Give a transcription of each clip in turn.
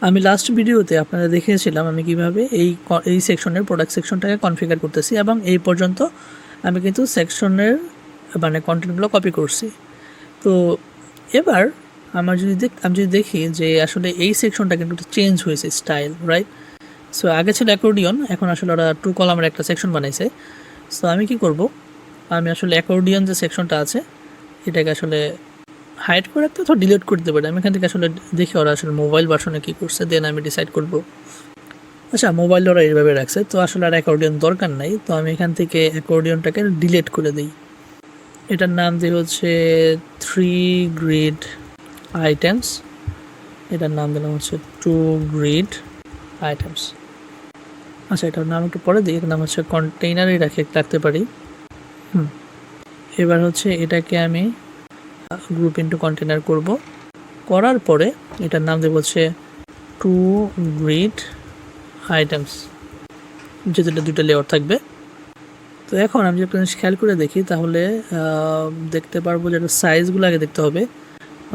আমি লাস্ট ভিডিওতে আপনারা দেখিয়েছিলাম আমি কিভাবে এই সেকশনের প্রোডাক্ট সেকশনটাকে কনফিগার করতেছি এবং এই পর্যন্ত আমি কিন্তু সেকশনের মানে কন্টেন্টগুলো কপি করছি। তো এবার আমি যদি দেখি যে আসলে এই সেকশনটা কিন্তু চেঞ্জ হয়েছে স্টাইল, রাইট? সো আগে ছিল অ্যাকর্ডিয়ন, এখন আসলে ওরা 2 কলামের একটা সেকশন বানাইছে। সো আমি কি করব, আমি আসলে অ্যাকর্ডিয়ন যে সেকশনটা আছে এটাকে আসলে হাইড করে রাখতে অথবা ডিলিট করতে পারি। আমি এখান থেকে আসলে দেখি ওরা আসলে মোবাইল ভার্সনে কী করছে, দেন আমি ডিসাইড করব। আচ্ছা, মোবাইল ওরা এইভাবে রাখছে, তো আসলে আর অ্যাকর্ডিয়ন দরকার নাই। তো আমি এখান থেকে অ্যাকর্ডিয়নটাকে ডিলিট করে দিই। এটার নাম দিয়ে হচ্ছে 3 গ্রিড আইটেমস, এটার নাম দিলাম হচ্ছে 2 গ্রিড আইটেমস। আচ্ছা, এটার নাম একটু পরে দিই, এটার নাম হচ্ছে কন্টেইনারই রাখতে পারি। এবার হচ্ছে এটাকে আমি গ্রুপ ইনটু কন্টেইনার করব। করার পরে এটার নাম দেবো হচ্ছে 2 গ্রিড আইটেমস, যেটা 2টা লেয়ার থাকবে। তো এখন আমি যদি আপনাদের খেয়াল করে দেখি তাহলে দেখতে পারবো যে সাইজগুলো আগে দেখতে হবে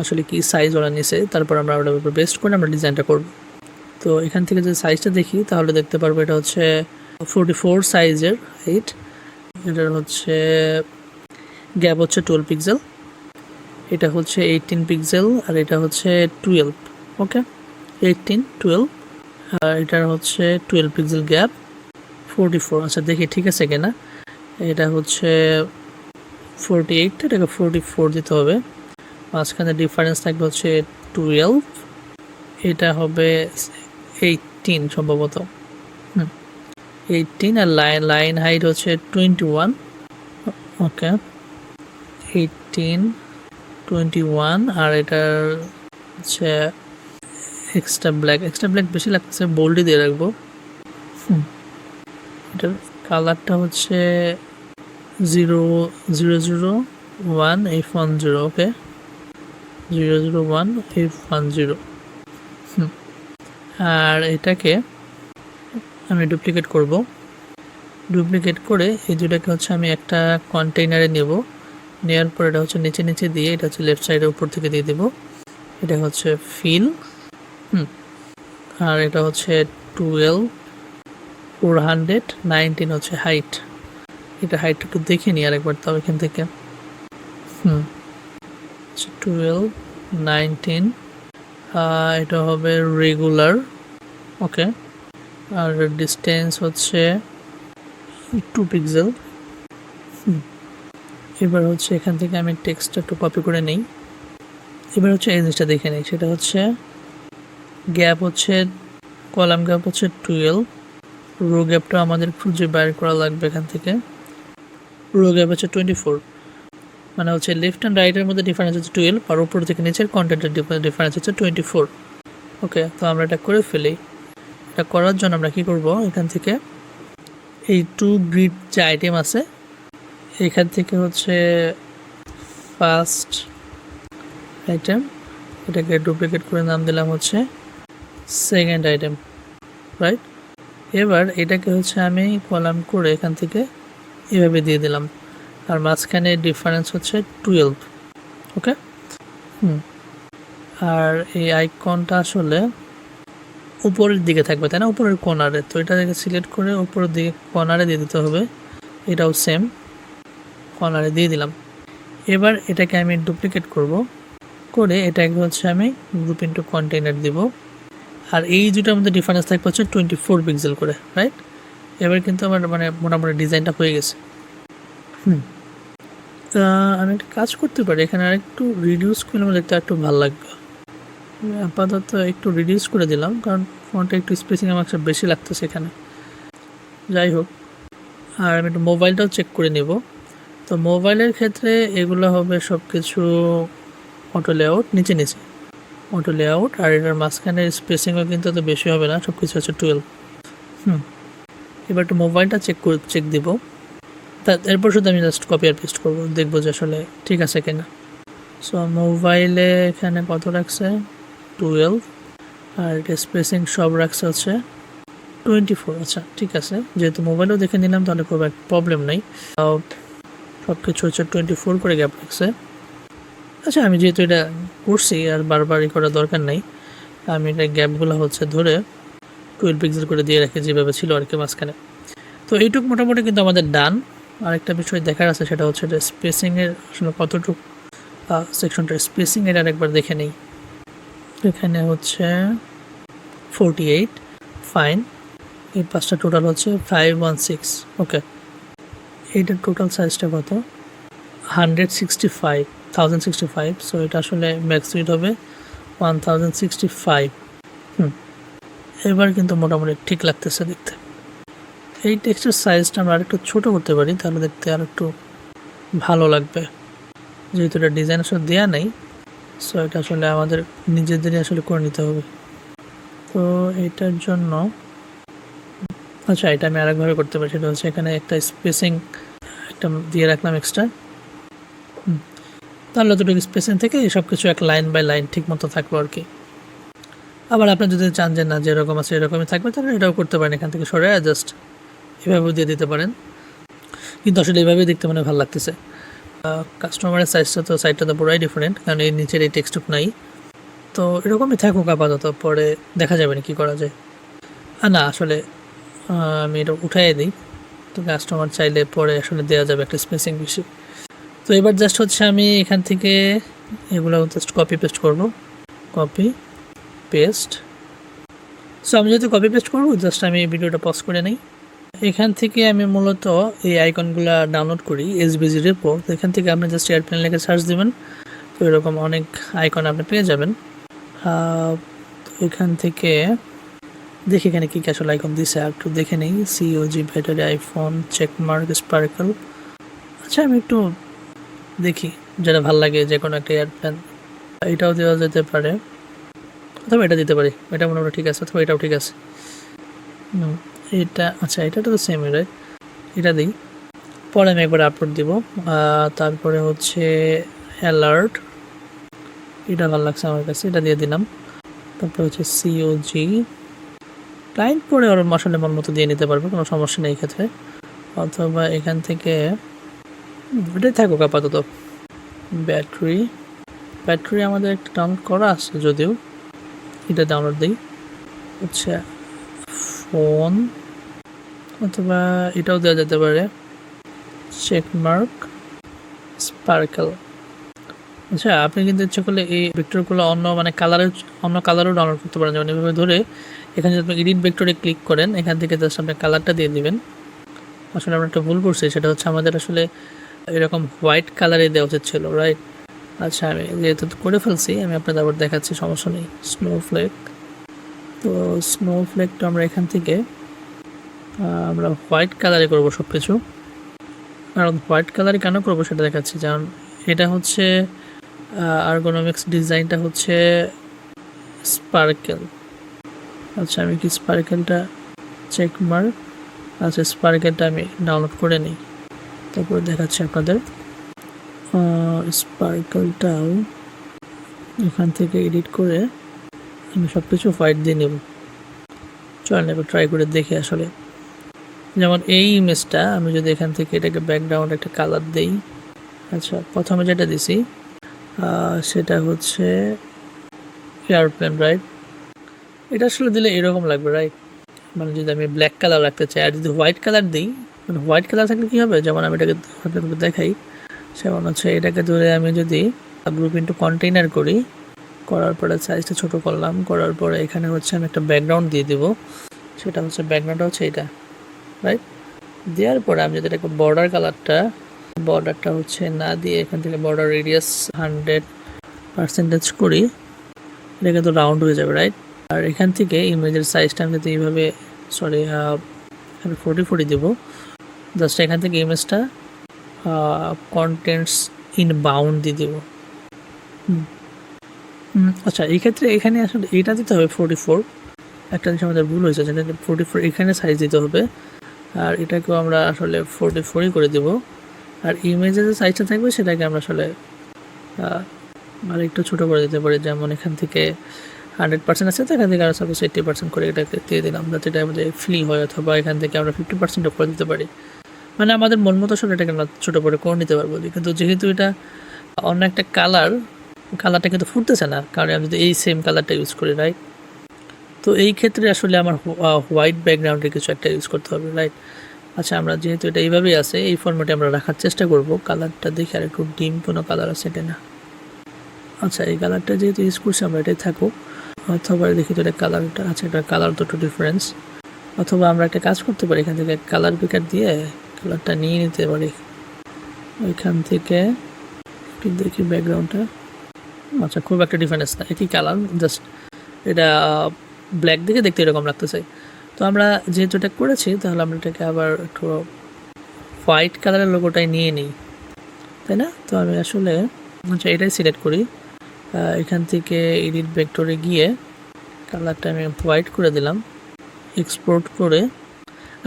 আসলে কি সাইজ ওরা নিছে, তারপর আমরা ওটার উপর বেস্ট করে আমরা ডিজাইনটা করব। তো এখান থেকে যে সাইজটা দেখি তাহলে দেখতে পারবো এটা হচ্ছে 44 সাইজের 8, এটার হচ্ছে গ্যাপ হচ্ছে 12 পিক্সেল, এটা হচ্ছে 18 পিক্সেল, আর এটা হচ্ছে 12। ওকে, 18 12, আর এটার হচ্ছে 12 পিক্সেল গ্যাপ 44। আচ্ছা, দেখি ঠিক আছে কিনা। এটা হচ্ছে 48, এটাকে 44 দিতে হবে। মাঝখানে ডিফারেন্স থাকবে হচ্ছে 12, এটা হবে 18 সম্ভবত। 18, আর লাইন হাইট হচ্ছে 21। ওকে, 18 21, আর এটার হচ্ছে এক্সট্রা ব্ল্যাক বেশি লাগতেছে, বোল্ডই দিয়ে রাখবো। এটার কালারটা হচ্ছে 0001 F10। ওকে, 001 F10। আর এটাকে আমি ডুপ্লিকেট করব। ডুপ্লিকেট করে এই দুটাকে হচ্ছে আমি একটা কন্টেইনারে নেব। নেওয়ার পর এটা হচ্ছে নিচে দিয়ে এটা হচ্ছে লেফট সাইডের উপর থেকে দিয়ে দেবো। এটা হচ্ছে ফিল, আর এটা হচ্ছে 12 419 হচ্ছে হাইট। এটা হাইটটা একটু দেখে নিই আরেকবার, তাও এখান থেকে 12 19, এটা হবে রেগুলার। ওকে, আর ডিস্টেন্স হচ্ছে 2 পিক্সেল। এবার হচ্ছে এখান থেকে আমি টেক্সটটা একটু কপি করে নিই। এবার হচ্ছে এই জিনিসটা দেখে নিই, সেটা হচ্ছে গ্যাপ হচ্ছে কলাম গ্যাপ হচ্ছে 12, রো গ্যাপটা আমাদের খুঁজে বাইর করা লাগবে এখান থেকে। রো গ্যাপ হচ্ছে 24, মানে হচ্ছে লেফট অ্যান্ড রাইটের মধ্যে ডিফারেন্স হচ্ছে 12, আর উপর থেকে নিচের কন্টেন্টের ডিফারেন্স হচ্ছে 24। ওকে, তো আমরা এটা করে ফেলি। এটা করার জন্য আমরা কি করব, এখান থেকে এই 2 গ্রিড যে আইটেম আছে এখান থেকে হচ্ছে ফার্স্ট আইটেম, এটাকে ডুপ্লিকেট করে নাম দিলাম হচ্ছে সেকেন্ড আইটেম, রাইট? এবার এটাকে হচ্ছে আমি কলাম করে এখান থেকে এভাবে দিয়ে দিলাম, আর মাঝখানে ডিফারেন্স হচ্ছে 12। ওকে, আর এই আইকনটা আসলে উপরের দিকে থাকবে, তাই না? উপরের কর্নারে। তো এটাকে সিলেক্ট করে উপরের দিকে কর্নারে দিয়ে দিতে হবে। এটাও সেম কর্নারে দিয়ে দিলাম। এবার এটাকে আমি ডুপ্লিকেট করব, করে এটাকে হচ্ছে আমি গ্রুপ ইনটু কন্টেইনার দিব, আর এই দুটার মধ্যে ডিফারেন্স থাকবে হচ্ছে 24 পিক্সেল করে, রাইট? এবার কিন্তু আমার মানে মোটামুটি ডিজাইনটা হয়ে গেছে। আমি একটা কাজ করতে পারি, এখানে আর একটু রিডিউস করলে আমার দেখতে একটু ভালো লাগবে। আপাতত একটু রিডিউস করে দিলাম, কারণ ফোনটা একটু স্পেসিং আমার বেশি লাগতেছে এখানে। যাই হোক, আর আমি একটু মোবাইলটাও চেক করে নেব। তো মোবাইলের ক্ষেত্রে এগুলো হবে সব কিছু অটো লেআউট, নিচে অটো লেআউট, আর এটার মাঝখানের স্পেসিংও কিন্তু অত বেশি হবে না, সব কিছু হচ্ছে 12। এবার একটু মোবাইলটা চেক দিব, এরপর শুধু আমি জাস্ট কপি আর পেস্ট করবো, দেখবো যে আসলে ঠিক আছে কিনা। সো মোবাইলে এখানে কত রাখছে 12, আর এটা স্পেসিং সব রাখছে হচ্ছে 24। আচ্ছা, ঠিক আছে, যেহেতু মোবাইলেও দেখে নিলাম তাহলে খুব একটা প্রবলেম নেই। সব কিছু হচ্ছে 24 করে গ্যাপ রাখছে। আচ্ছা, আমি যেহেতু এটা করছি আর বারবার করার দরকার নেই, আমি এটা গ্যাপগুলো হচ্ছে ধরে 12 পিক্সেল করে দিয়ে রাখি যেভাবে ছিল আর কি মাঝখানে। তো এইটুকু মোটামুটি কিন্তু আমাদের ডান। আরেকটা বিষয় দেখার আছে, সেটা হচ্ছে যে স্পেসিংয়ের আসলে কতটুকু সেকশনটার স্পেসিং এটা আরেকবার দেখে নেই। এখানে হচ্ছে 48, ফাইন। এই পাঁচটা টোটাল হচ্ছে 516। ওকে, এইটার টোটাল সাইজটা কত? 1065। সো এটা আসলে ম্যাক্স রিড হবে 1065। এবার কিন্তু মোটামুটি ঠিক লাগতেছে দেখতে। এই টেক্সটের সাইজটা আমরা আরেকটু ছোটো করতে পারি, তাহলে দেখতে আর একটু ভালো লাগবে। যেহেতু এটা ডিজাইন আসলে দেওয়া নেই, সো এটা আসলে আমাদের নিজেদেরই আসলে করে নিতে হবে। তো এটার জন্য আচ্ছা, এটা আমি আরেকভাবে করতে পারি, সেটা হচ্ছে এখানে একটা স্পেসিং একটা দিয়ে রাখলাম এক্সট্রা। তাহলে যতটুকু স্পেসিং থেকে সব কিছু এক লাইন বাই লাইন ঠিক মতো থাকলো আর কি। আবার আপনি যদি চান যে না যেরকম আছে এরকমই থাকবে, তাহলে এটাও করতে পারেন, এখান থেকে সরে জাস্ট এভাবেও দিয়ে দিতে পারেন। কিন্তু আসলে এইভাবেই দেখতে মানে ভালো লাগতেছে। কাস্টমারের সাইজটা তো পুরাই ডিফারেন্ট, কারণ এই নিচের এই টেক্সটুক নাই। তো এরকমই থাকুক আপাতত, পরে দেখা যাবে না কী করা যায়। না আসলে আমি এটা উঠাই দিই, তো কাস্টমার চাইলে পরে আসলে দেওয়া যাবে একটা স্পেসিং বেশি। তো এবার জাস্ট হচ্ছে আমি এখান থেকে এগুলো জাস্ট কপি পেস্ট করব, কপি পেস্ট। সো আমি যেহেতু কপি পেস্ট করবো, জাস্ট আমি ভিডিওটা পজ করে নিই। এখান থেকে আমি মূলত এই আইকনগুলো ডাউনলোড করি এসভিজি রেপো। তো এখান থেকে আপনি জাস্ট এয়ারপ্লেন লেখে সার্চ দেবেন, তো এরকম অনেক আইকন আপনি পেয়ে যাবেন। এখান থেকে দেখি এখানে কী কী আসলে আইকন দিছে, আর একটু দেখে নেই। সিওজি, ব্যাটারি, আইফোন, চেকমার্ক, স্পার্কেল। আচ্ছা আমি একটু দেখি যেটা ভালো লাগে, যে কোনো একটা এয়ারপ্লেন। এটাও দেওয়া যেতে পারে, অথবা এটা দিতে পারি, এটা মোটামুটি ঠিক আছে, অথবা এটাও ঠিক আছে। এটা আচ্ছা, এটা তো সেমই রাইট, এটা দিই। পরে আমি একবার আপলোড দিব। তারপরে হচ্ছে অ্যালার্ট, এটা ভালো লাগছে আমার কাছে, এটা দিয়ে দিলাম। তারপরে হচ্ছে সিওজি ক্লায়েন্ট, পরে ওর আসলে মন মতো দিয়ে নিতে পারবে, কোনো সমস্যা নেই ক্ষেত্রে। অথবা এখান থেকে এটাই থাকুক আপাতত। ব্যাটারি আমাদের একটা ডাউনলোড করা আছে যদিও, এটা ডাউনলোড দিই। হচ্ছে ফোন, অথবা এটাও দেওয়া যেতে পারে, চেকমার্ক, স্পার্কেল। আচ্ছা আপনি কিন্তু ইচ্ছে করলে এই ভেক্টরগুলো অন্য কালারও ডাউনলোড করতে পারেন। যেমন এভাবে ধরে এখানে যদি আপনি এডিট ভেক্টরে ক্লিক করেন, এখান থেকে জাস্ট আপনি কালারটা দিয়ে দিবেন। আসলে আমরা একটা ভুল করছি, সেটা হচ্ছে আমাদের আসলে এরকম হোয়াইট কালারে দেওয়া উচিত ছিল, রাইট? আচ্ছা আমি যেহেতু করে ফেলছি, আমি আপনাদের আবার দেখাচ্ছি, সমস্যা নেই। স্নোফ্লেক, তো স্নোফ্লেকটা আমরা এখান থেকে আমরা হোয়াইট কালারে করবো সব কিছু। কারণ হোয়াইট কালারে কেন করবো সেটা দেখাচ্ছি। যেমন এটা হচ্ছে আর্গোনমিক্স ডিজাইনটা হচ্ছে স্পার্কেল। আচ্ছা আমি কি স্পার্কেলটা চেকমার্ক, আচ্ছা স্পার্কেলটা আমি ডাউনলোড করে নিই, তারপরে দেখাচ্ছি আপনাদের। স্পার্কেলটাও এখান থেকে এডিট করে আমি সব কিছু হোয়াইট দিয়ে নেব। চলেন এবার ট্রাই করে দেখি আসলে। যেমন এই ইমেজটা আমি যদি এখান থেকে এটাকে ব্যাকগ্রাউন্ড একটা কালার দেই। আচ্ছা প্রথমে যেটা দিছি সেটা হচ্ছে এয়ারপ্লেন, রাইট? এটা আসলে দিলে এরকম লাগবে, রাইট? মানে যদি আমি ব্ল্যাক কালার রাখতে চাই, আর যদি হোয়াইট কালার দিই, মানে হোয়াইট কালার থাকলে কী হবে, যেমন আমি এটাকে আপনাদের দেখাই। যেমন হচ্ছে এটাকে ধরে আমি যদি গ্রুপ ইনটু কন্টেইনার করি, করার পরে সাইজটা ছোটো করলাম, করার পরে এখানে হচ্ছে আমি একটা ব্যাকগ্রাউন্ড দিয়ে দেবো। সেটা হচ্ছে ব্যাকগ্রাউন্ডটা হচ্ছে এটা, রাইট? দেওয়ার পরে আমি যদি এটাকে বর্ডারটা হচ্ছে না দিয়ে এখান থেকে বর্ডার রেডিয়াস 100% করি, এটা কিন্তু রাউন্ড হয়ে যাবে, রাইট? আর এখান থেকে ইমেজের সাইজটা আমি যদি এইভাবে এখানে 40 দেবো। জাস্ট এখান থেকে ইমেজটা কন্টেন্টস ইন বাউন্ড দিয়ে দেবো। আচ্ছা এই ক্ষেত্রে এখানে আসলে এটা দিতে হবে 44। একটা জিনিস আমাদের ভুল হয়েছে, যেটা 44 এখানে সাইজ দিতে হবে, আর এটাকেও আমরা আসলে 44 করে দেব। আর ইমেজের যে সাইজটা থাকবে সেটাকে আমরা আসলে আর একটু ছোটো করে দিতে পারি। যেমন এখান থেকে 100% আছে, তো এখান থেকে আরও সাপোজ 80% করে এটাকে দিয়ে দিলাম, যাতে এটা আমাদের ফ্রি হয়। অথবা এখান থেকে আমরা 50% করে দিতে পারি। মানে আমাদের মন মতো আসলে এটাকে আমরা ছোটো করে করে নিতে পারবো। কিন্তু যেহেতু এটা অন্য একটা কালারটা কিন্তু ফুটতেছে না, কারণ আমি যদি এই সেম কালারটা ইউজ করি, রাইট? তো এই ক্ষেত্রে আসলে আমার হোয়াইট ব্যাকগ্রাউন্ডে কিছু একটা ইউজ করতে হবে, রাইট? আচ্ছা, আমরা যেহেতু এটা এইভাবেই আছে, এই ফরম্যাটে আমরা রাখার চেষ্টা করব। কালারটা দেখে আর একটু ডিম কোনো কালার আছে এটা না। আচ্ছা, এই কালারটা যেহেতু ইউজ করছি আমরা এটাই থাকুক। অথবা দেখি তো এটা কালারটা আছে, এটা কালার তো একটু ডিফারেন্স। অথবা আমরা একটা কাজ করতে পারি, এখান থেকে কালার পিকার দিয়ে কালারটা নিয়ে নিতে পারি ওইখান থেকে। একটু দেখি ব্যাকগ্রাউন্ডটা। আচ্ছা, খুব একটা ডিফারেন্স না, একই কালার, জাস্ট এটা ব্ল্যাক দিকে দেখতে এরকম লাগতেছে। তো আমরা যেহেতু এটা করেছি, তাহলে আমরা এটাকে আবার একটু হোয়াইট কালারের লোগোটাই নিয়ে নিই, তাই না? তো আমি আসলে আচ্ছা এটাই সিলেক্ট করি। এখান থেকে এডিট ভেক্টরে গিয়ে কালারটা আমি হোয়াইট করে দিলাম, এক্সপোর্ট করে।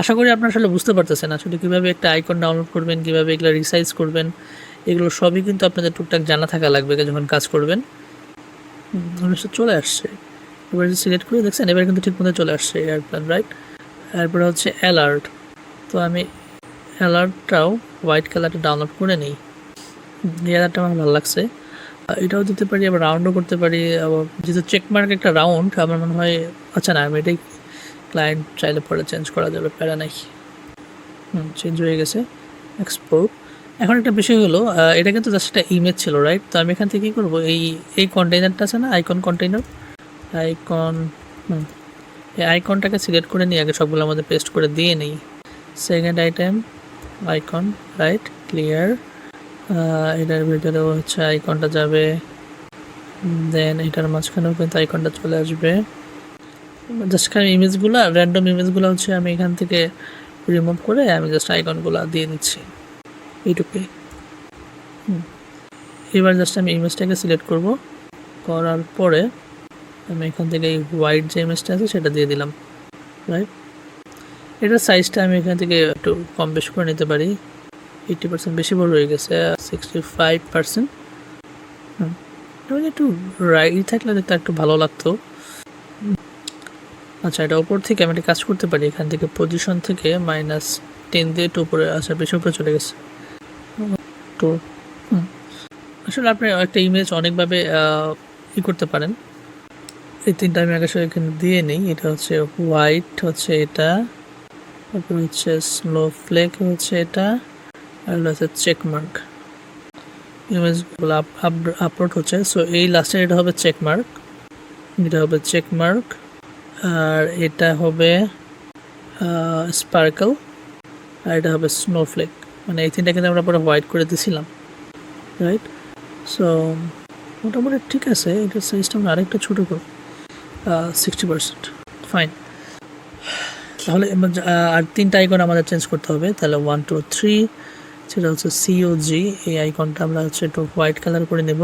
আশা করি আপনারা আসলে বুঝতে পারতেছেন আসলে কীভাবে একটা আইকন ডাউনলোড করবেন, কীভাবে এগুলো রিসাইজ করবেন। এগুলো সবই কিন্তু আপনাদের টুকটাক জানা থাকা লাগবে যখন কাজ করবেন। চলে আসছে, এবার সিলেক্ট করে দেখছেন, এবার কিন্তু ঠিক মতো চলে আসছে এয়ারপ্লেন, রাইট? এরপরে হচ্ছে অ্যালার্ট। তো আমি অ্যালার্টটাও হোয়াইট কালারটা ডাউনলোড করে নিই। এই অ্যালার্টটা আমার ভালো লাগছে। এটাও দিতে পারি, আবার রাউন্ডও করতে পারি। আবার যেহেতু চেকমার্ক একটা রাউন্ড, আমার মনে হয় আচ্ছা না, আমি এটাই ক্লায়েন্ট চাইলে পরে চেঞ্জ করা যাবে, প্যারা নাই। চেঞ্জ হয়ে গেছে, এক্সপোর্ট। এখন একটা বিষয় হলো, এটা কিন্তু জাস্ট একটা ইমেজ ছিল, রাইট? তো আমি এখান থেকে কী করবো, এই কন্টেইনারটা আছে না, আইকন কন্টেইনার, আইকন, এই আইকনটাকে সিলেক্ট করে নিয়ে আগে সবগুলো আমাদের পেস্ট করে দিয়ে নিই। Second item icon, right, clear. এটার ভিতরেও হচ্ছে আইকনটা যাবে, দেন এটার মাঝখানেও কিন্তু আইকনটা চলে আসবে। জাস্ট খালি ইমেজগুলো, র্যান্ডম ইমেজগুলো হচ্ছে আমি এখান থেকে রিমুভ করে আমি জাস্ট আইকনগুলো দিয়ে দিচ্ছি, এইটুকুই। এবার জাস্ট আমি ইমেজটাকে সিলেক্ট করব, করার পরে আমি এখান থেকে এই হোয়াইট যে ইমেজটা আছে সেটা দিয়ে দিলাম, রাইট? এটার সাইজটা আমি এখান থেকে একটু কম বেশি করে নিতে পারি, 80% বেশি বড় হয়ে গেছে, 65%। একটু রাইট থাকলে দেখতে একটু ভালো লাগতো। আচ্ছা, এটা উপর থেকে আমি একটা কাজ করতে পারি, এখান থেকে পজিশন থেকে -10 দিয়ে একটু উপরে, আচ্ছা বেশি উপরে চলে গেছে। তো আসলে আপনি একটা ইমেজ অনেকভাবে করতে পারেন। এই তিনটা আমি আগে এখানে দিয়ে নিই। এটা হচ্ছে হোয়াইট, হচ্ছে এটা, তারপর হচ্ছে স্নোফ্লেক, হচ্ছে এটা, আর হচ্ছে চেকমার্ক। ইমেজগুলো আপলোড হচ্ছে, সো এই লাস্টে এটা হবে চেকমার্ক, এটা হবে চেকমার্ক, আর এটা হবে স্পার্কল, আর এটা হবে স্নোফ্লেক। মানে এই তিনটা কিন্তু আমরা পরে হোয়াইট করে দিয়েছিলাম, রাইট? সো মোটামুটি ঠিক আছে। এটার সাইজটা আমরা আরেকটা ছোটো করব, 60%, ফাইন। তাহলে আর তিনটা আইকন আমাদের চেঞ্জ করতে হবে, তাহলে 1 2 3, সেটা হচ্ছে COG। এই আইকনটা আমরা হচ্ছে একটু হোয়াইট কালার করে নেব।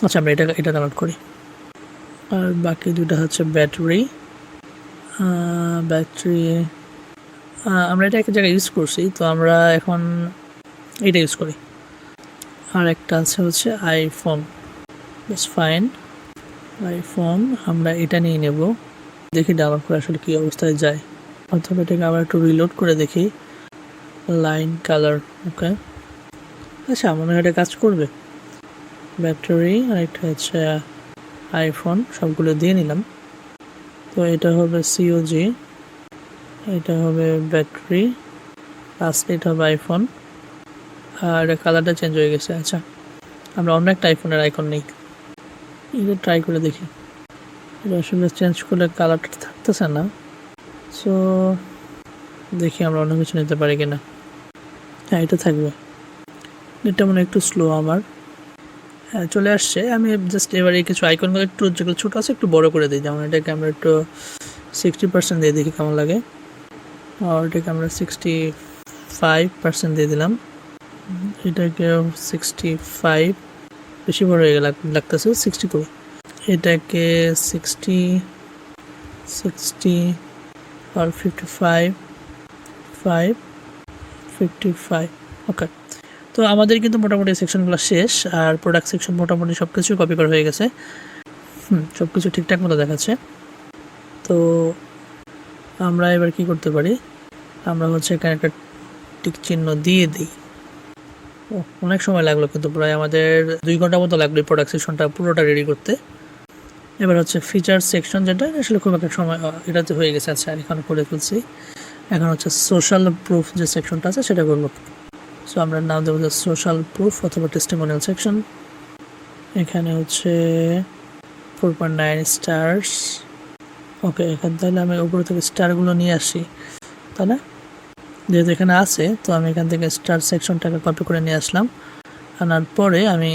আচ্ছা, আমরা এটা ডাউনলোড করি। আর বাকি দুটা হচ্ছে ব্যাটারি, আমরা এটা একটা জায়গায় ইউজ করছি, তো আমরা এখন এটা ইউজ করি। আর একটা আছে হচ্ছে আইফোন, বেশ ফাইন। আইফোন আমরা এটা নিয়ে নেব, দেখি ডাউনলোড করে আসলে কী অবস্থায় যায়। অথবা এটাকে আবার একটু রিলোড করে দেখি, লাইন কালার, ওকে। আচ্ছা, মনে হয় এটা কাজ করবে। ব্যাটারি, আর একটা হচ্ছে আইফোন, সবগুলো দিয়ে নিলাম। তো এটা হবে COG, এটা হবে ব্যাটারি, লাস্ট এটা হবে আইফোন, আর কালারটা চেঞ্জ হয়ে গেছে। আচ্ছা, আমরা অন্য একটা আইফোনের আইকন নেই, এটা ট্রাই করে দেখি। এটা আসলে চেঞ্জ করলে কালারটা থাকতেছে না, সো দেখি আমরা অন্য কিছু নিতে পারি কিনা। হ্যাঁ, এটা থাকবে। এটা মনে একটু স্লো আমার। হ্যাঁ, চলে আসছে। আমি জাস্ট এবারে কিছু আইকনগুলো একটু, যেগুলো ছোটো আছে একটু বড় করে দিই। যেমন এটাকে আমরা একটু 60% দিয়ে দেখি কেমন লাগে। আর এটাকে আমরা 65% দিয়ে দিলাম। এটাকে 65, বেশি বড় হয়ে লাগতেছে, 60 করে। এটাকে 60 আর 55, ওকে। তো আমাদের কিন্তু মোটামুটি সেকশনগুলো শেষ, আর প্রোডাক্ট সেকশন মোটামুটি সব কিছু কপি করা হয়ে গেছে। সব কিছু ঠিকঠাক মতো দেখাচ্ছে। তো আমরা এবার কি করতে পারি, আমরা হচ্ছে এখানে একটা টিক চিহ্ন দিয়ে দিই। অনেক সময় লাগলো, কিন্তু প্রায় আমাদের 2 ঘন্টা মতো লাগলো এই প্রোডাক্ট সেকশনটা পুরোটা রেডি করতে। এবার হচ্ছে ফিচার সেকশন, যেটা আসলে খুব একটা সময় এটাতে হয়ে গেছে। আচ্ছা, এখন করে ফেলছি। এখন হচ্ছে সোশ্যাল প্রুফ যে সেকশনটা আছে সেটা করবো। সো আমরা নাম দেবো যে সোশ্যাল প্রুফ অথবা টেস্টিমোনিয়াল সেকশন। এখানে হচ্ছে 4.9 স্টার্স। ওকে, এখান তাহলে আমি উপর থেকে স্টারগুলো নিয়ে আসি, তাই না? যেহেতু এখানে আছে, তো আমি এখান থেকে স্টার সেকশনটাকে কপি করে নিয়ে আসলাম। আনার পরে আমি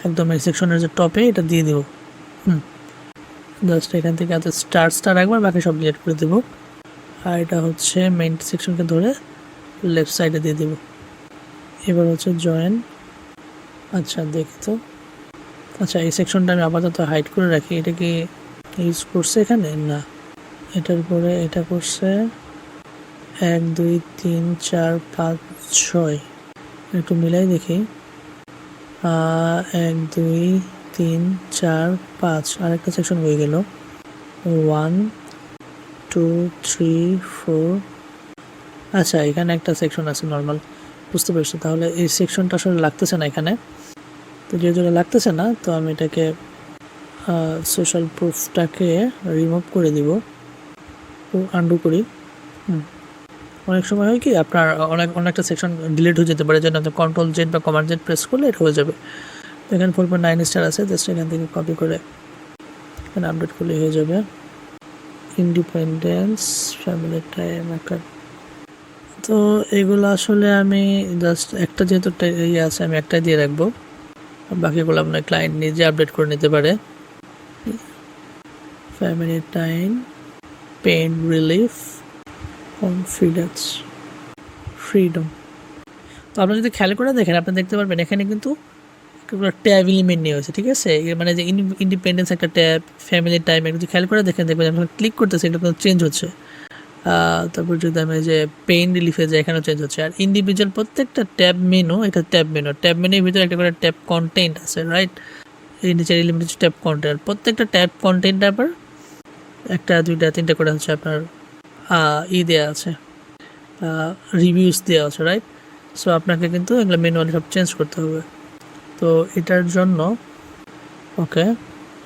একদম এই সেকশনের যে টপে এটা দিয়ে দেবো। জাস্ট এখান থেকে এত স্টার একবার, বাকি সব ডিলিট করে দেবো। আর এটা হচ্ছে মেইন সেকশনকে ধরে লেফট সাইডে দিয়ে দেবো। এবার হচ্ছে জয়েন। আচ্ছা দেখি তো। আচ্ছা, এই সেকশনটা আমি আপাতত হাইড করে রাখি। এটা কি ইউজ করছে এখানে? না, এটার পরে এটা করছে 1 2 3 4 5 6। একটু মিলাই দেখি। 1 2 3 4 5, আরেকটা সেকশন হয়ে গেল 1 2 3 4। আচ্ছা, এখানে একটা সেকশন আছে নর্মাল, বুঝতে পারছি। তাহলে এই সেকশনটা আসলে লাগতেছে না এখানে। তো যেহেতু লাগতেছে না, তো আমি এটাকে সোশ্যাল প্রুফটাকে রিমুভ করে দিব, আন্ডু করি। অনেক সময় হয় কি আপনার অনেকটা সেকশন ডিলিট হয়ে যেতে পারে, যেন আপনি কন্ট্রোল জেড বা কমান্ড জেড প্রেস করলে এটা হয়ে যাবে। তো এখানে 4.9 স্টার আছে, জাস্ট এখান থেকে কপি করে এখানে আপডেট করলে হয়ে যাবে। ইন্ডিপেন্ডেন্স, ফ্যামিলি টাইম, একটা। তো এগুলো আসলে আমি জাস্ট একটা, যেহেতু ইয়ে আছে, আমি একটাই দিয়ে রাখবো। বাকিগুলো আপনার ক্লায়েন্ট নিজে আপডেট করে নিতে পারে। Family time, pain relief, confidence, freedom. তো আপনি যদি খেয়াল করে দেখেন, আপনি দেখতে পারবেন এখানে কিন্তু ট্যাব এলিমেন্ট নিয়ে হয়েছে, ঠিক আছে? মানে যে ইন্ডিপেন্ডেন্স একটা ট্যাব, ফ্যামিলি টাইম, যদি খেয়াল করে দেখেন, দেখবেন যখন ক্লিক করতেছে এটা কিন্তু চেঞ্জ হচ্ছে। তারপর যদি আমি যে পেইন রিলিফে যাই, এখানেও চেঞ্জ হচ্ছে। আর ইন্ডিভিজুয়াল প্রত্যেকটা ট্যাব মেনু, এটা ট্যাব মেনুর ভিতরে একটা করে ট্যাব কন্টেন্ট আছে, রাইট? এই নিচের এলিমেন্ট হচ্ছে ট্যাব কন্টেন্ট। প্রত্যেকটা ট্যাব কন্টেন্ট আবার একটা, দুইটা, তিনটা করে হচ্ছে আপনার দেওয়া আছে, রিভিউস দেওয়া আছে, রাইট? সো আপনাকে কিন্তু এগুলো ম্যানুয়ালি সব চেঞ্জ করতে হবে। তো এটার জন্য ওকে,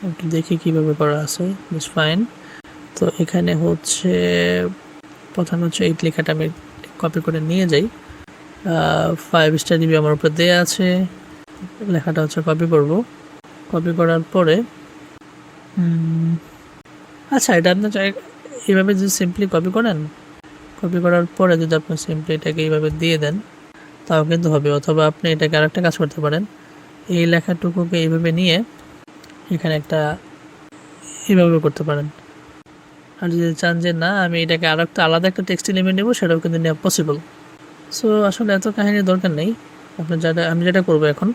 একটু দেখি কীভাবে করা আছে। It's fine. তো এখানে হচ্ছে প্রথমে হচ্ছে এই লেখাটা আমি কপি করে নিয়ে যাই। 5 স্টার রিভিউ আমার উপরে দেওয়া আছে, লেখাটা হচ্ছে কপি করব। কপি করার পরে আচ্ছা, এটা আপনি এইভাবে যদি সিম্পলি কপি করেন, কপি করার পরে যদি আপনি সিম্পলি এটাকে এইভাবে দিয়ে দেন, তাও কিন্তু হবে। অথবা আপনি এটাকে আরেকটা কাজ করতে পারেন, এই লেখাটুকুকে এইভাবে নিয়ে এখানে একটা এইভাবে করতে পারেন। আর যদি চান যে না, আমি এটাকে আর একটা আলাদা একটা টেক্সট এলিমেন্ট নেবো, সেটাও কিন্তু নেওয়া পসিবল। সো আসলে এত কাহিনীর দরকার নেই। আমি যেটা করবো এখন,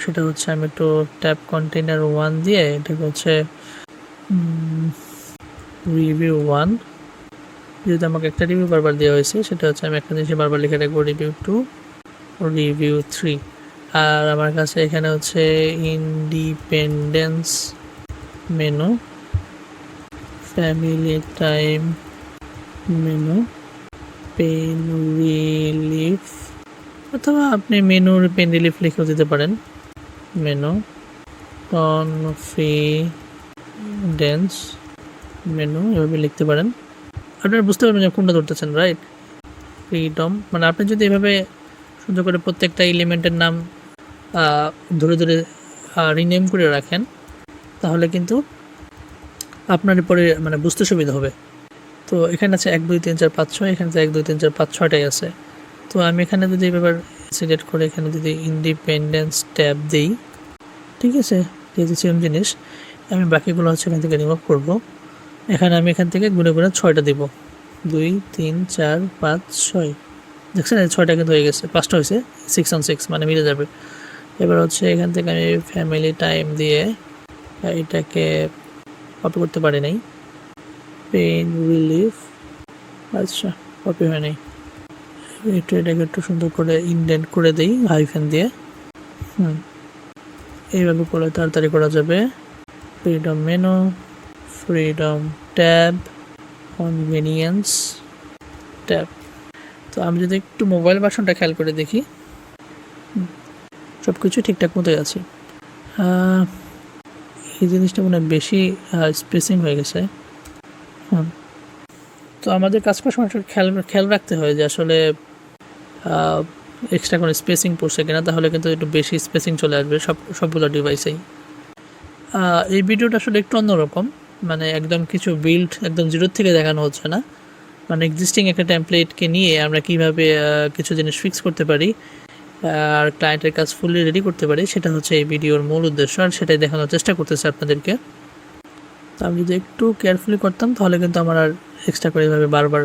সেটা হচ্ছে আমি একটু ট্যাব কন্টেইনার 1 দিয়ে এটাকে হচ্ছে রিভিউ 1। যেহেতু আমাকে একটা রিভিউ বারবার দেওয়া হয়েছে, সেটা হচ্ছে আমি একটা জিনিস বারবার লিখে রাখবো, রিভিউ 2, রিভিউ 3। আর আমার কাছে এখানে হচ্ছে independence menu, family time menu, pain relief, অথবা আপনি মেনুর পেন রিলিফ লিখেও দিতে পারেন। মেনু, কনফিডেন্স মেনু, এভাবে লিখতে পারেন। আপনারা বুঝতে পারবেন যে কোনটা ধরতেছেন, রাইট? ফ্রিডম, মানে আপনি যদি এভাবে সুন্দর করে প্রত্যেকটা এলিমেন্টের নাম ধরে ধরে রিনেম করে রাখেন, তাহলে কিন্তু আপনার পরে মানে বুঝতে সুবিধা হবে। তো এখানে আছে 1 2 3 4 5 6, এখানে 1 2 3 4 5 6টাই আছে। তো আমি এখানে যদি এবার সিলেক্ট করে এখানে যদি ইন্ডিপেন্ডেন্স ট্যাব দিই, ঠিক আছে? যেহেতু সেম জিনিস, আমি বাকিগুলো হচ্ছে এখান থেকে রিমুভ করবো। আমি এখান থেকে গুনে গুনে 6টা দেব, 2 3 4 5 6। দেখছেন 6টা কিন্তু হয়ে গেছে, 5টা হয়েছে, 6 on 6 মানে মিলে যাবে। এবার হচ্ছে এখান থেকে আমি ফ্যামিলি টাইম দিয়ে এটাকে কপি করতে পারি নাই, পেইন রিলিফ, আচ্ছা কপি হয় নাই। এটাকে একটু সুন্দর করে ইনডেন্ট করে দিই হাইফেন দিয়ে। এইভাবে করে তাড়াতাড়ি করা যাবে। Freedom menu, freedom tab, convenience tab. তো আমি যদি একটু মোবাইল ভার্সনটা খেয়াল করে দেখি, সব কিছু ঠিকঠাক মতোই আছে। এই জিনিসটা মনে হয় বেশি স্পেসিং হয়ে গেছে। তো আমাদের কাজ করার সময় খেয়াল রাখতে হয় যে আসলে এক্সট্রা কোনো স্পেসিং পড়ছে কিনা, তাহলে কিন্তু একটু বেশি স্পেসিং চলে আসবে সবগুলো ডিভাইসেই। এই ভিডিওটা আসলে একটু অন্যরকম, মানে একদম কিছু বিল্ড একদম জিরোর থেকে দেখানো হচ্ছে না, মানে এক্সিস্টিং একটা টেমপ্লেটকে নিয়ে আমরা কীভাবে কিছু জিনিস ফিক্স করতে পারি আর ক্লায়েন্টের কাজ ফুললি রেডি করতে পারি, সেটা হচ্ছে এই ভিডিওর মূল উদ্দেশ্য, আর সেটাই দেখানোর চেষ্টা করতেছে আপনাদেরকে। তো আমি যদি একটু কেয়ারফুলি করতাম তাহলে কিন্তু আমার আর এক্সট্রা করে এইভাবে বারবার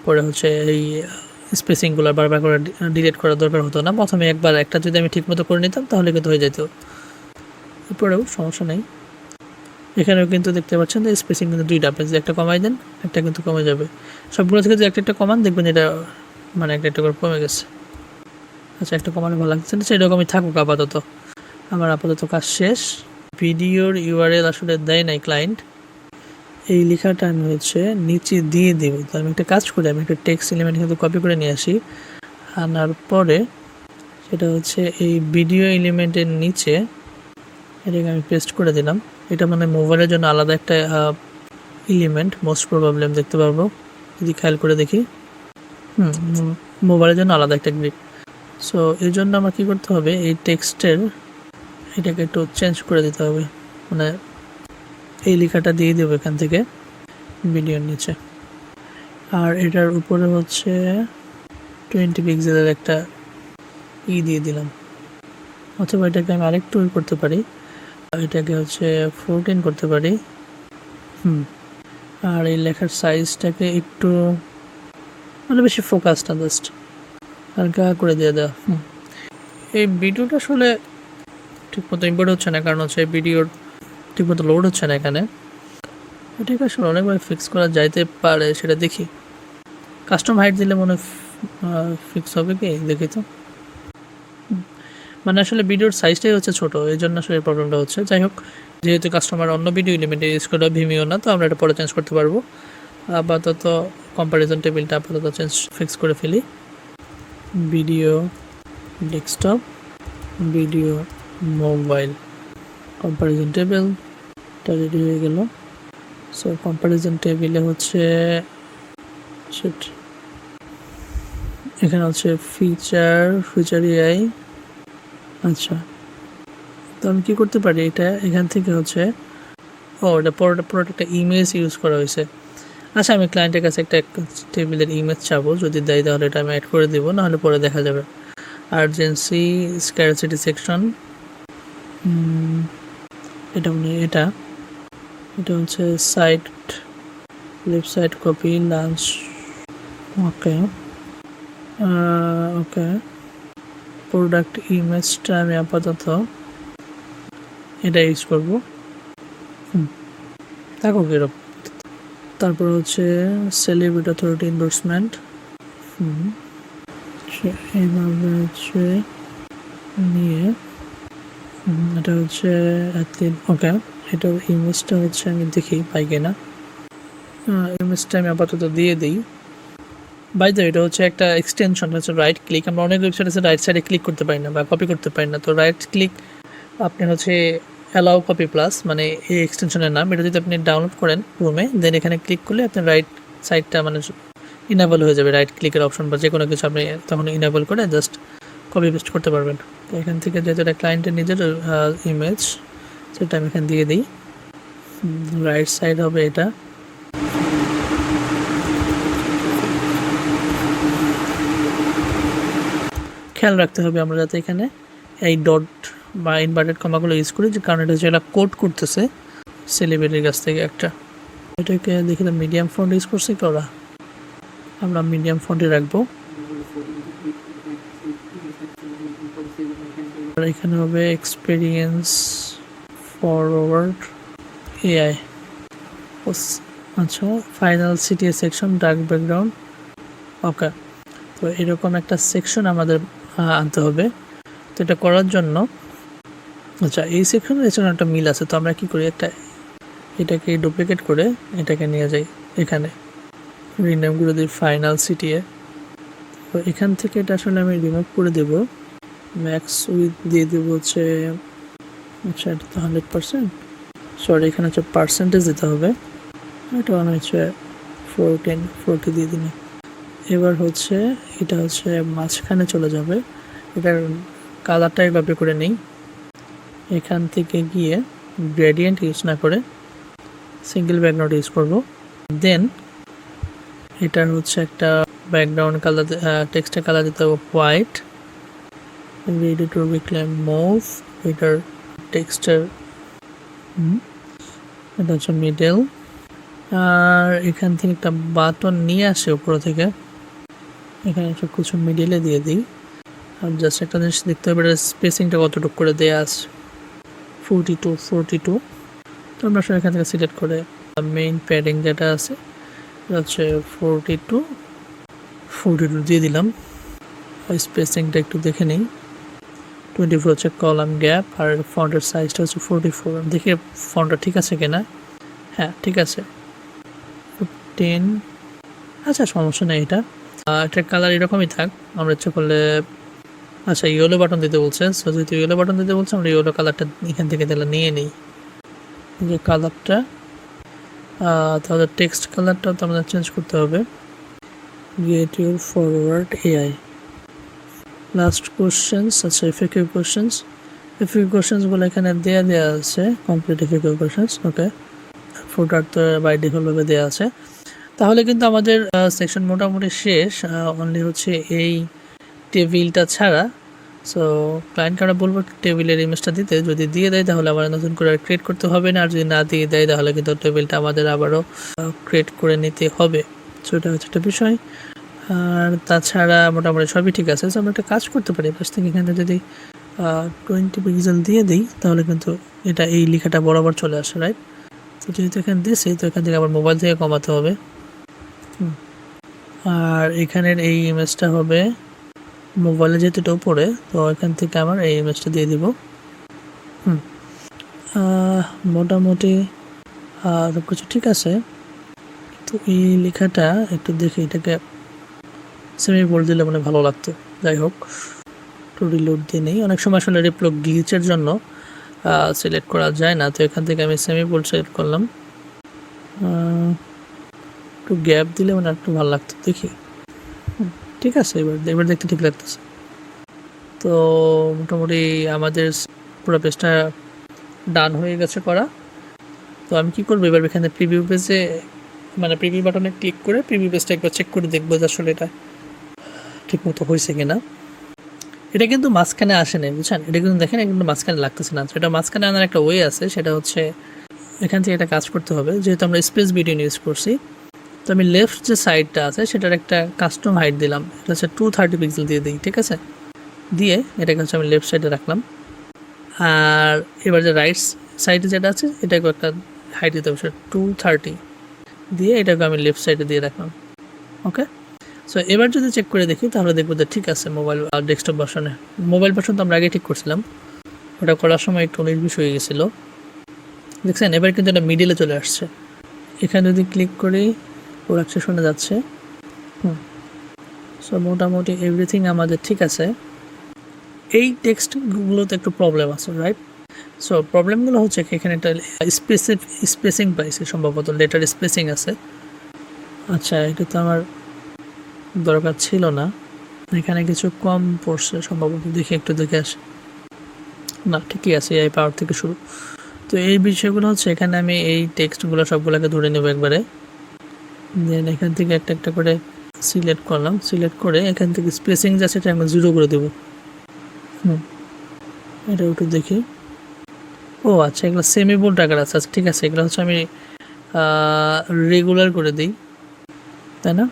করে হচ্ছে এই স্পেসিংগুলো বারবার করে ডিলিট করার দরকার হতো না। প্রথমে একবার একটা যদি আমি ঠিকমতো করে নিতাম তাহলে কিন্তু হয়ে যেত, এরপরেও সমস্যা নেই। এখানেও কিন্তু দেখতে পাচ্ছেন যে স্পেসিং কিন্তু দুইটা, আপনি যদি একটা কমাই দেন একটা কিন্তু কমে যাবে। সবগুলো থেকে যদি একটা কমান দেখবেন এটা মানে একটা করে কমে গেছে। আচ্ছা, একটা কমানো ভালো লাগছে না, সেরকমই থাকুক আপাতত। আমার আপাতত কাজ শেষ। ভিডিওর ইউআরএল আসলে দেয় নাই ক্লায়েন্ট, এই লেখাটা আমি হচ্ছে নিচে দিয়ে দেব। তো আমি একটা কাজ করি, আমি একটা টেক্সট এলিমেন্ট কিন্তু কপি করে নিয়ে আসি, আনার পরে সেটা হচ্ছে এই ভিডিও এলিমেন্টের নিচে এটাকে আমি পেস্ট করে দিলাম। এটা মানে মোবাইলের জন্য আলাদা একটা এলিমেন্ট মোস্ট প্রবাবলি আমি দেখতে পারবো যদি খেয়াল করে দেখি। মোবাইলের জন্য আলাদা একটা গ্রিড। সো এই জন্য আমার কী করতে হবে, এই টেক্সটের এটাকে একটু চেঞ্জ করে দিতে হবে, মানে এই লেখাটা দিয়ে দেবো এখান থেকে ভিডিওর নিচে। আর এটার উপরে হচ্ছে 20 পিক্সেলের একটা দিয়ে দিলাম, অথবা এটাকে আমি আরেকটু করতে পারি, এটাকে হচ্ছে 14 করতে পারি। আর এই লেখার সাইজটাকে একটু মানে বেশি ফোকাস না, জাস্ট হালকা করে দিয়ে দেওয়া। এই ভিডিওটা আসলে ঠিকমতো ইম্পোর্ট হচ্ছে না, কারণ হচ্ছে ভিডিওর ঠিকমতো লোড হচ্ছে না এখানে। এটাকে আসলে অনেকভাবে ফিক্স করা যাইতে পারে, সেটা দেখি। কাস্টম হাইট দিলে মনে ফিক্স হবে কি দেখি তো। মানে আসলে ভিডিওর সাইজটাই হচ্ছে ছোটো, এই জন্য আসলে প্রবলেমটা হচ্ছে। যাই হোক, যেহেতু কাস্টমার অন্য ভিডিও এলিমেন্টে ইউজ করে ভিমিও না, তো আমরা এটা পরে চেঞ্জ করতে পারবো। আপাতত কম্প্যারিজন টেবিলটা আপাতত ফিক্স করে ফেলি। Video desktop, video mobile, comparison টেবিলটা রেডি হয়ে গেল। সো কম্প্যারিজন টেবিলে হচ্ছে এখানে হচ্ছে ফিচার এআই। আচ্ছা, তো আমি কী করতে পারি, এটা এখান থেকে হচ্ছে এটা পুরোটা একটা ইমেজ ইউজ করা হয়েছে। আচ্ছা, আমি ক্লায়েন্টের কাছে একটা টেবিলের ইমেজ চাবো, যদি দেয় তাহলে এটা আমি অ্যাড করে দেবো, নাহলে পরে দেখা যাবে। আর্জেন্সি, স্ক্যারসিটি সেকশন, এটা হচ্ছে site, left side copy, launch. Okay, product ইমেজটা আমি আপাতত এটা ইউজ করবো, থাকুক এরকম। তারপর হচ্ছে সেলিব্রিটি অথরিটি এন্ডোর্সমেন্ট, এইভাবে হচ্ছে নিয়ে এটা হচ্ছে ওকে। এটার ইমেজটা হচ্ছে আমি দেখি পাই কিনা, ইমেজটা আমি আপাতত দিয়ে দিই। বাই দ্য ওয়ে, এটা হচ্ছে একটা এক্সটেনশন, হচ্ছে রাইট ক্লিক। আমরা অনেক ওয়েবসাইট আছে রাইট সাইডে ক্লিক করতে পারি না বা কপি করতে পারি না, তো রাইট ক্লিক আপনি হচ্ছে অ্যালাউ কপি প্লাস, মানে এই এক্সটেনশনের নাম। এটা যদি আপনি ডাউনলোড করেন রুমে, দেন এখানে ক্লিক করলে আপনার রাইট সাইডটা মানে ইনেবল হয়ে যাবে, রাইট ক্লিকের অপশন বা যে কোনো কিছু আপনি তখন ইনেবল করে জাস্ট কপি পেস্ট করতে পারবেন। তো এখান থেকে যেহেতু এটা ক্লায়েন্টের নিজের ইমেজ, সেটা আমি এখানে দিয়ে দিই। রাইট সাইড হবে এটা। খেয়াল রাখতে হবে আমরা যাতে এখানে এই ডট বা ইনভার্টেড কমাগুলো ইউজ করি, যে কারণ এটা যেটা কোড করতেছে সেলিব্রিটির কাছ থেকে একটা। এটাকে দেখি তো মিডিয়াম ফন্ট ইউজ করছে কি ওরা, আমরা মিডিয়াম ফন্টে রাখবো। আর এখানে হবে এক্সপিরিয়েন্স ফরওয়ার্ড এআই। আচ্ছা, final CTA section, dark background. Okay, তো এরকম একটা সেকশন আমাদের আনতে হবে। তো এটা করার জন্য আচ্ছা, এই সেকশনের এখানে একটা মিল আছে, তো আমরা কি করি, এটাকে ডুপ্লিকেট করে এটাকে নিয়ে যাই এখানে, রিনেম করে দিই ফাইনাল সিটিএ। তো এখান থেকে এটা আসলে আমি রিমুভ করে দেব, ম্যাক্স উইথ দিয়ে দেবো হচ্ছে আচ্ছা, এটা তো 100%, সরি এখানে হচ্ছে পার্সেন্টেজ দিতে হবে, এটা মনে হচ্ছে 40 দিয়ে দিন। এবার হচ্ছে এটা হচ্ছে মাঝখানে চলে যাবে, এটার কালারটা এভাবে করে নেই, এখান থেকে গিয়ে গ্রেডিয়েন্ট ইউজ না করে সিঙ্গেল ব্যাকগ্রাউন্ড ইউজ করব। দেন এটার হচ্ছে একটা ব্যাকগ্রাউন্ড কালার, টেক্সটের কালার দিতে হবে white, ready to reclaim move, এটার টেক্সটের এটা হচ্ছে মিডল, আর এখান থেকে একটা বাটন নিয়ে আসে উপর থেকে, এখানে একটা কিছু মিডলে দিয়ে দিই। আর জাস্ট একটা জিনিস দেখতে হবে, এটা স্পেসিংটা কতটুকু করে দেওয়া আছে, 42 তো আমরা আসলে এখান থেকে সিলেক্ট করে মেইন প্যাডিং যেটা আছে এটা হচ্ছে 42 দিয়ে দিলাম। স্পেসিংটা একটু দেখে নিই, 24 হচ্ছে কলাম গ্যাপ, আর ফন্টের সাইজটা হচ্ছে 44, দেখে ফন্টটা ঠিক আছে কিনা, হ্যাঁ ঠিক আছে, 10, আচ্ছা সমস্যা নেই। এটার কালার এরকমই থাক, আমরা ইচ্ছা করলে, আচ্ছা ইয়েলো বাটন দিতে বলছে, সো যেহেতু ইয়েলো বাটন দিতে বলছে আমরা ইয়েলো কালারটা এখান থেকে তাহলে নিয়ে নিই, যে কালারটা, তাহলে টেক্সট কালারটাও তো আমাদের চেঞ্জ করতে হবে, get your forward AI last questions. আচ্ছা এফএকিউ কোশ্চেন্সগুলো এখানে দেওয়া আছে, কমপ্লিট এফএকিউ কোশ্চেন্স, ওকে, ফুটার তো বাই ডিফল্টভাবে দেওয়া আছে। তাহলে কিন্তু আমাদের সেকশন মোটামুটি শেষ, অনলি হচ্ছে এই টেবিলটা ছাড়া। সো ক্লায়েন্টকে আমরা বলবো টেবিলের ইমেজটা দিতে, যদি দিয়ে দেয় তাহলে আবার নতুন করে ক্রিয়েট করতে হবে না, আর যদি না দিয়ে দেয় তাহলে কিন্তু টেবিলটা আমাদের আবারও ক্রিয়েট করে নিতে হবে। সো এটা হচ্ছে একটা বিষয়, আর তাছাড়া মোটামুটি সবই ঠিক আছে। সো আমরা একটা কাজ করতে পারি, ফার্স্ট থেকে এখানে যদি 20 পিক্সেল দিয়ে দিই তাহলে কিন্তু এটা এই লেখাটা বরাবর চলে আসে, রাইট? তো যেহেতু এখানে দিয়েছি তো এখান থেকে আবার মোবাইল থেকে কমাতে হবে। আর এখানের এই ইমেজটা হবে মোবাইলে যেহেতু এটা উপরে, তো এখান থেকে আমার এই ইমেজটা দিয়ে দিব। মোটামুটি সব কিছু ঠিক আছে, তো এই লেখাটা একটু দেখে এটাকে সেমি বোল্ড দিলে মানে ভালো লাগতো। যাই হোক, একটু রিলোড দিয়ে নেই, অনেক সময় আসলে রিপ্লো গ্লিচের জন্য সিলেক্ট করা যায় না, তো এখান থেকে আমি সেমি বোল্ড সিলেক্ট করলাম, একটু গ্যাপ দিলে মানে একটু ভালো লাগতো, দেখি ঠিক আছে, এবার দেখতে ঠিক লাগতেছে। তো মোটামুটি আমাদের পুরো পেজটা ডান হয়ে গেছে করা। তো আমি কি করবো, এবার এখানে প্রিভিউ পেজে মানে প্রিভিউ বাটনে ক্লিক করে প্রিভিউ পেজটা একবার চেক করে দেখবো যে আসলে এটা ঠিক মতো হয়েছে কিনা। এটা কিন্তু মাঝখানে আসে নাই, বুঝছেন, এটা কিন্তু দেখেন কিন্তু মাঝখানে লাগতেছে না। এটা মাঝখানে আনার একটা ওয়ে আছে, সেটা হচ্ছে এখান থেকে এটা কাজ করতে হবে, যেহেতু আমরা স্পেস ভিডিও ইউজ করছি। তো আমি লেফট যে সাইডটা আছে সেটার একটা কাস্টম হাইট দিলাম, এটা হচ্ছে 230 পিক্সেল দিয়ে দিই, ঠিক আছে, দিয়ে এটাকে হচ্ছে আমি লেফট সাইডে রাখলাম। আর এবার যে রাইট সাইডে যেটা আছে এটাকে একটা হাইট দিতে হবে 230 দিয়ে, এটাকে আমি লেফট সাইডে দিয়ে রাখলাম। ওকে, সো এবার যদি চেক করে দেখি তাহলে দেখবো যে ঠিক আছে। মোবাইল আর ডেস্কটপ ভার্সনে, মোবাইল ভার্সন তো আমরা আগে ঠিক করছিলাম, ওটা করার সময় একটু 19-20 হয়ে গেছিলো, দেখছেন। এবার কিন্তু এটা মিডিলে চলে আসছে, এখানে যদি ক্লিক করি প্রোডাক্ট সেকশনে যাচ্ছে। সো মোটামুটি এভরিথিং আমাদের ঠিক আছে। এই টেক্সটগুলোতে একটু প্রবলেম আছে, রাইট? সো প্রবলেমগুলো হচ্ছে এখানে একটা স্পেসিং পাইছে, সম্ভবত লেটার স্পেসিং আছে। আচ্ছা, এটা তো আমার দরকার ছিল না, এখানে কিছু কম পড়ছে সম্ভবত, দেখি একটু দেখে আসি। না, ঠিকই আছে, এই পাওয়ার থেকে শুরু। তো এই বিষয়গুলো হচ্ছে এখানে আমি এই টেক্সটগুলো সবগুলোকে ধরে নেব একবারে, দেন এখান থেকে একটা একটা করে সিলেক্ট করলাম, সিলেক্ট করে এখান থেকে স্পেসিং যা সেটা আমরা 0 করে দেবো। এটা একটু দেখি। ও আচ্ছা, এগুলো সেমি বোল্ড আকার আছে, আচ্ছা ঠিক আছে, এগুলো হচ্ছে আমি রেগুলার করে দিই, তাই না?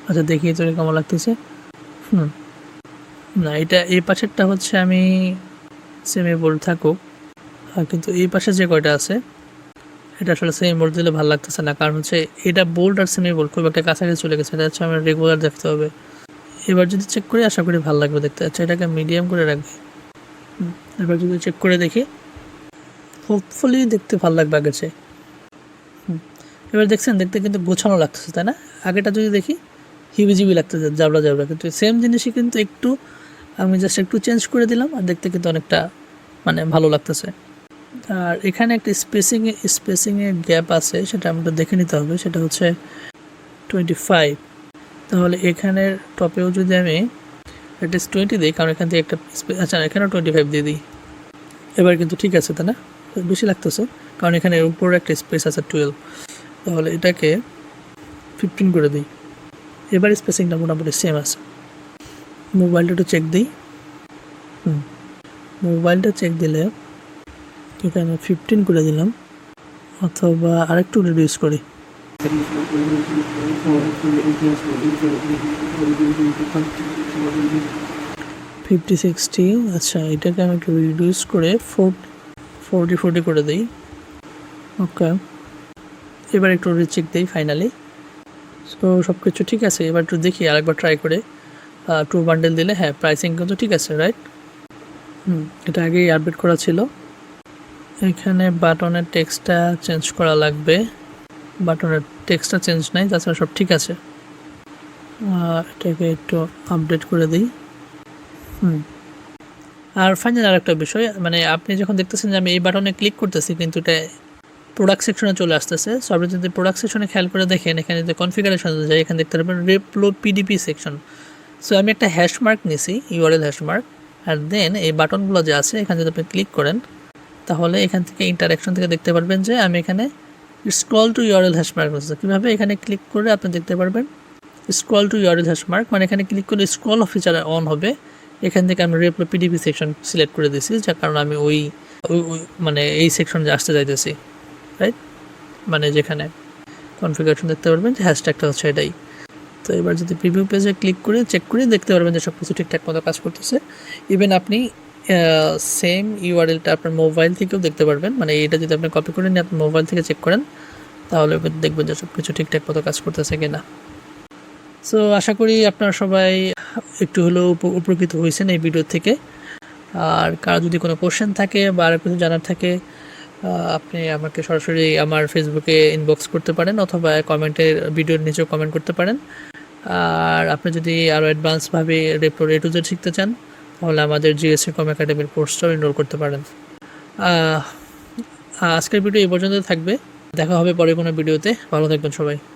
আচ্ছা দেখি তো কেমন লাগতেছে। না, এটা এই পাশেরটা হচ্ছে আমি সেমি বোল্ড থাকুক, কিন্তু এই পাশে যে কয়টা আছে এটা আসলে সেমি বোল্ড দিলে ভালো লাগতেছে না, কারণ হচ্ছে এটা বোল্ড আর সেমি বোল্ড খুব একটা কাছাকাছি চলে গেছে, এটা হচ্ছে আমার রেগুলার দেখতে হবে। এবার যদি চেক করি আশা করি ভালো লাগবে দেখতে। আচ্ছা, এটাকে মিডিয়াম করে রাখবে। এবার যদি চেক করে দেখি, হোপফুলি দেখতে ভালো লাগবে আগের চেয়ে। এবার দেখছেন, দেখতে কিন্তু গোছানো লাগতেছে, তাই না? আগেটা যদি দেখি হিবিজিবি লাগতেছে, জাবলা জাবলা, কিন্তু সেম জিনিসই কিন্তু একটু আমি জাস্ট একটু চেঞ্জ করে দিলাম আর দেখতে কিন্তু অনেকটা মানে ভালো লাগতেছে। আর এখানে একটা স্পেসিংয়ে গ্যাপ আছে, সেটা আমাদের দেখে নিতে হবে। সেটা হচ্ছে 25। তাহলে এখানের টপেও যদি আমি অ্যাটলিস্ট 20 দিই, কারণ এখান থেকে একটা আচ্ছা এখানেও 25 দিয়ে দিই, এবার কিন্তু ঠিক আছে, তাই না? বেশি লাগতেছে কারণ এখানে উপরে একটা স্পেস আছে 12। তাহলে এটাকে 15 করে দিই। এবার স্পেসিংটা মোটামুটি সেম আছে। মোবাইলটা একটু চেক দিই। মোবাইলটা চেক দিলে এখানে 15 করে দিলাম, অথবা আরেকটু রিডিউস করি। 50, 60। আচ্ছা এটাকে আমি একটু রিডিউস করে 40 করে দিই। ওকে, এবার একটু রিচেক দিই ফাইনালি। সো সব কিছু ঠিক আছে। এবার একটু দেখি, আরেকবার ট্রাই করে 2 বান্ডেল দিলে হ্যাঁ প্রাইসিং কিন্তু ঠিক আছে, রাইট? এটা আগেই আপডেট করা ছিল। এখানে বাটনের টেক্সটটা চেঞ্জ করা লাগবে। বাটনের টেক্সটটা চেঞ্জ নাই, তাছাড়া সব ঠিক আছে। এটাকে একটু আপডেট করে দিই। আর ফাইনাল আরেকটা বিষয়, মানে আপনি যখন দেখতেছেন যে আমি এই বাটনে ক্লিক করতেছি কিন্তু এটা প্রোডাক্ট সেকশনে চলে আসতেছে। সো আপনি যদি প্রোডাক্ট সেকশনে খেয়াল করে দেখেন, এখানে যদি কনফিগারেশন যায়, এখানে দেখতে পারবেন রেপ্লো পিডিপি সেকশন। সো আমি একটা হ্যাশমার্ক নিছি, ইউআরএল হ্যাশমার্ক, আর দেন এই বাটনগুলো যে আছে এখানে যদি আপনি ক্লিক করেন, তাহলে এখান থেকে ইন্টারাকশন থেকে দেখতে পারবেন যে আমি এখানে স্ক্রল টু ইউআরএল হ্যাশমার্ক আছে। কীভাবে? এখানে ক্লিক করে আপনি দেখতে পারবেন স্ক্রল টু ইউআরএল হ্যাশমার্ক, মানে এখানে ক্লিক করলে স্ক্রল ফিচার অন হবে। এখান থেকে আমি রেপ্লো পিডিপি সেকশন সিলেক্ট করে দিয়েছি, যার কারণে আমি ওই মানে এই সেকশনে আসতে চাইতেছি, রাইট? মানে যেখানে কনফিগারেশন দেখতে পারবেন যে হ্যাশট্যাগটা হচ্ছে এটাই। তো এবার যদি প্রিভিউ পেজে ক্লিক করে চেক করে দেখতে পারবেন যে সব কিছু ঠিকঠাক মতো কাজ করতেছে। ইভেন আপনি সেম ইউআরএলটা আপনার মোবাইল থেকেও দেখতে পারবেন। মানে এটা যদি আপনি কপি করে নিয়ে আপনি মোবাইল থেকে চেক করেন, তাহলে দেখবেন যে সব কিছু ঠিকঠাক মতো কাজ করতেছে কিনা। সো আশা করি আপনারা সবাই একটু হলেও উপকৃত হয়েছেন এই ভিডিও থেকে। আর কারো যদি কোনো কোশ্চেন থাকে বা আর কিছু জানার থাকে, আপনি আমাকে সরাসরি আমার ফেসবুকে ইনবক্স করতে পারেন, অথবা কমেন্টের ভিডিওর নিচেও কমেন্ট করতে পারেন। আর আপনি যদি আরও অ্যাডভান্সভাবে রেপ্লো A to Z শিখতে চান, তাহলে আমাদের জিএসসি কম একাডেমির কোর্সটাও এনরোল করতে পারেন। আজকের ভিডিও এই পর্যন্ত থাকবে। দেখা হবে পরে কোনো ভিডিওতে। ভালো থাকবেন সবাই।